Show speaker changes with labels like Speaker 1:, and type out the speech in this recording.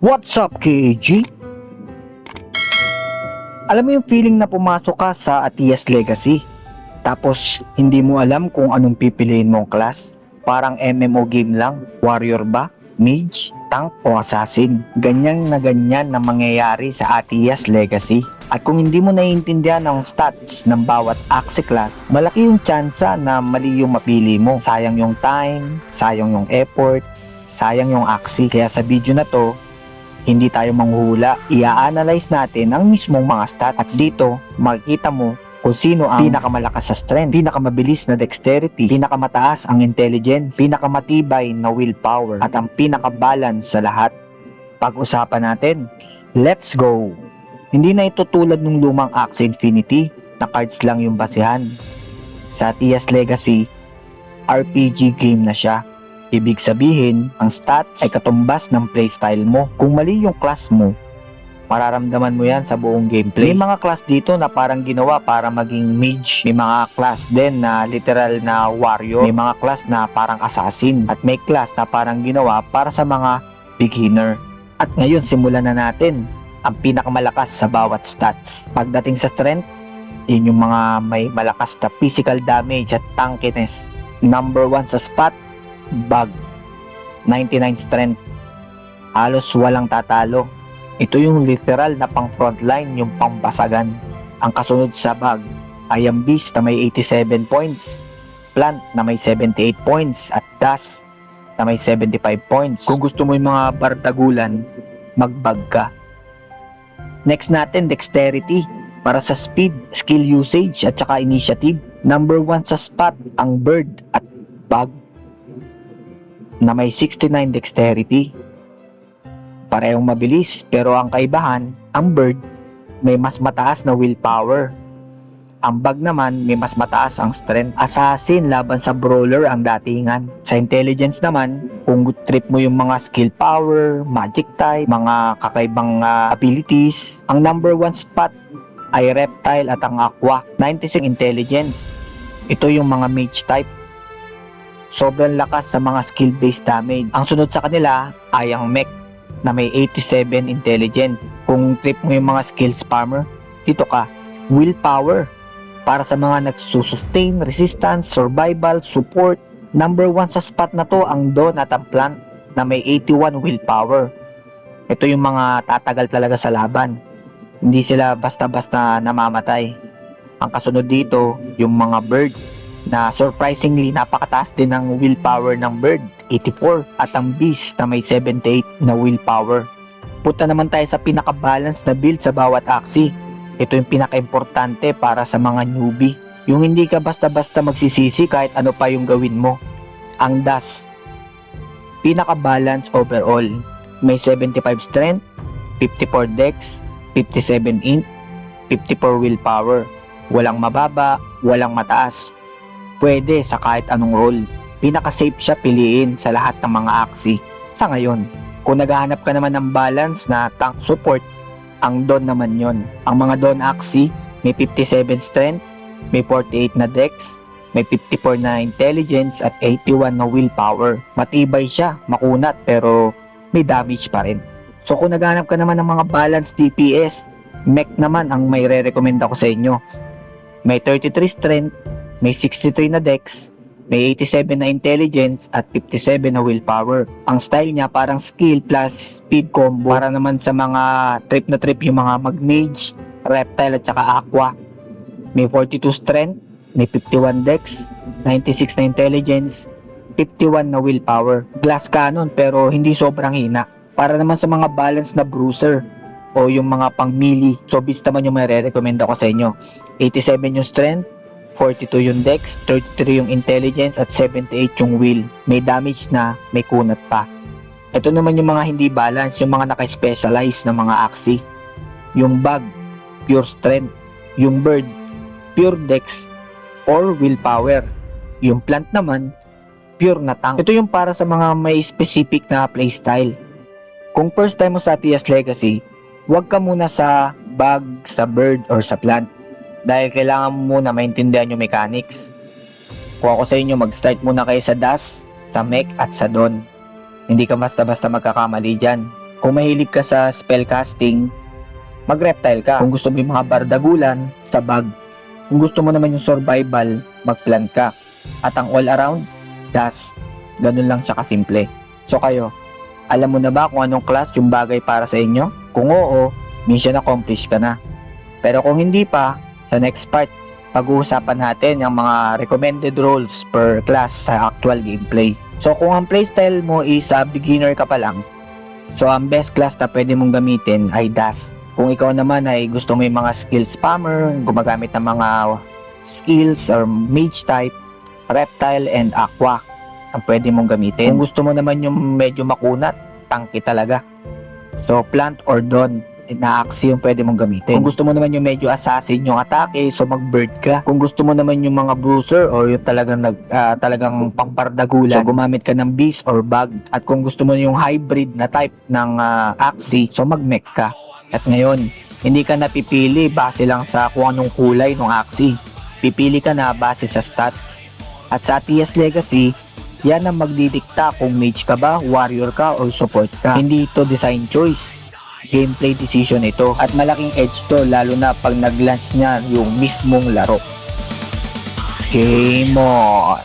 Speaker 1: What's up, KAG? Alam mo yung feeling na pumasok ka sa Atias Legacy, tapos hindi mo alam kung anong pipiliin mong class? Parang MMO game lang, warrior ba, mage, tank o assassin? Ganyan na mangyayari sa Atias Legacy. At kung hindi mo naiintindihan ang stats ng bawat Axie class, malaki yung tsansa na mali yung mapili mo. Sayang yung time, sayang yung effort, sayang yung Axie. Kaya sa video na to, hindi tayo manghuhula, i-analyze natin ang mismong mga stats at dito makikita mo kung sino ang pinakamalakas sa strength, pinakamabilis na dexterity, pinakamataas ang intelligence, pinakamatibay na willpower at ang pinakabalance sa lahat. Pag-usapan natin, let's go! Hindi na ito tulad ng lumang Axie Infinity na cards lang yung basehan. Sa Atias Legacy, RPG game na siya. Ibig sabihin, ang stats ay katumbas ng playstyle mo. Kung mali yung class mo, mararamdaman mo yan sa buong gameplay. May mga class dito na parang ginawa para maging mage. May mga class din na literal na warrior. May mga class na parang assassin. At may class na parang ginawa para sa mga beginner. At ngayon, simulan na natin ang pinakamalakas sa bawat stats. Pagdating sa strength, yun yung mga may malakas na physical damage at tankiness. Number 1 sa spot, Bug, 99 strength, halos walang tatalo. Ito yung literal na pang frontline, yung pangbasagan. Ang kasunod sa Bug ay ang Beast na may 87 points, Plant na may 78 points at Dust na may 75 points. Kung gusto mo yung mga bardagulan, mag-Bug ka. Next natin, Dexterity, para sa speed, skill usage at saka initiative. Number 1 sa spot ang Bird at Bug na may 69 dexterity. Parehong mabilis, pero ang kaibahan, ang Bird may mas mataas na willpower. Ang Bug naman may mas mataas ang strength. Assassin laban sa Brawler ang datingan. Sa intelligence naman, kung trip mo yung mga skill power, magic type, mga kakaibang abilities, ang number 1 spot ay Reptile at ang Aqua, 96 intelligence. Ito yung mga mage type. Sobrang lakas sa mga skill-based damage. Ang sunod sa kanila ay ang Mech na may 87 intelligence. Kung trip mo yung mga skills farmer, dito ka. Willpower, para sa mga nagsusustain, resistance, survival, support. Number 1 sa spot na to ang Dawn at ang Plant na may 81 willpower. Ito yung mga tatagal talaga sa laban. Hindi sila basta-basta namamatay. Ang kasunod dito, yung mga Bird na surprisingly napakataas din ng willpower ng Bird, 84, at ang Beast na may 78 na willpower. Punta naman tayo sa pinaka-balance na build sa bawat Axie. Ito yung pinaka-importante para sa mga newbie. Yung hindi ka basta-basta magsisisi kahit ano pa yung gawin mo. Ang Dust, pinaka-balance overall. May 75 strength, 54 dex, 57 int, 54 willpower. Walang mababa, walang mataas. Pwede sa kahit anong role. Pinaka-safe siya piliin sa lahat ng mga Axie sa ngayon. Kung naghahanap ka naman ng balance na tank support, ang Dawn naman yon. Ang mga Dawn Axie may 57 strength, may 48 na dex, may 54 na intelligence at 81 na willpower. Matibay siya, makunat, pero may damage pa rin. So kung naghahanap ka naman ng mga balance DPS, Mech naman ang may re-recommend ako sa inyo. May 33 strength, may 63 na dex, may 87 na intelligence at 57 na willpower. Ang style niya parang skill plus speed combo para naman sa mga trip na trip yung mga mag-mage, reptile at saka aqua. May 42 strength, may 51 dex, 96 na intelligence, 51 na willpower. Glass cannon pero hindi sobrang hina. Para naman sa mga balance na bruiser o yung mga pang melee. So Beast naman yung may re-recommend ako sa inyo. 87 yung strength, 42 yung dex, 33 yung intelligence at 78 yung will. May damage na, may kunat pa. Ito naman yung mga hindi balance, yung mga naka-specialize na mga Axie. Yung Bug, pure strength. Yung Bird, pure dex or willpower. Yung Plant naman, pure na tank. Ito yung para sa mga may specific na playstyle. Kung first time mo sa Atias Legacy, huwag ka muna sa Bug, sa Bird or sa Plant. Dahil kailangan mo muna maintindihan yung mechanics. Kung ako sa inyo, mag-start muna kayo sa Dust, sa Mech at sa Dawn. Hindi ka basta-basta magkakamali dyan. Kung mahilig ka sa spellcasting, mag-reptile ka. Kung gusto mo yung mga bardagulan, sabag. Kung gusto mo naman yung survival, mag-plant ka. At ang all around, das. Ganun lang siya kasimple. So kayo, alam mo na ba kung anong class yung bagay para sa inyo? Kung oo, mission accomplished ka na. Pero kung hindi pa, sa next part, pag-uusapan natin yung mga recommended roles per class sa actual gameplay. So kung ang playstyle mo is beginner ka pa lang, so ang best class na pwede mong gamitin ay Das. Kung ikaw naman ay gusto mo yung mga skill spammer, gumagamit ng mga skills or mage type, reptile and aqua ang pwede mong gamitin. Kung gusto mo naman yung medyo makunat, tanky talaga, so plant or dawn na axe yung pwede mong gamitin. Kung gusto mo naman yung medyo assassin yung atake, so mag-bird ka. Kung gusto mo naman yung mga bruiser or yung talagang pangpardagulan, so gumamit ka ng beast or bug. At kung gusto mo yung hybrid na type ng axe, so mag-mech ka. At ngayon, hindi ka napipili base lang sa kung anong kulay ng axe. Pipili ka na base sa stats. At sa TS Legacy, yan ang magdidikta kung mage ka ba, warrior ka, or support ka. Hindi ito design choice. Gameplay decision ito. At malaking edge to lalo na pag nag-launch niya yung mismong laro. Game on!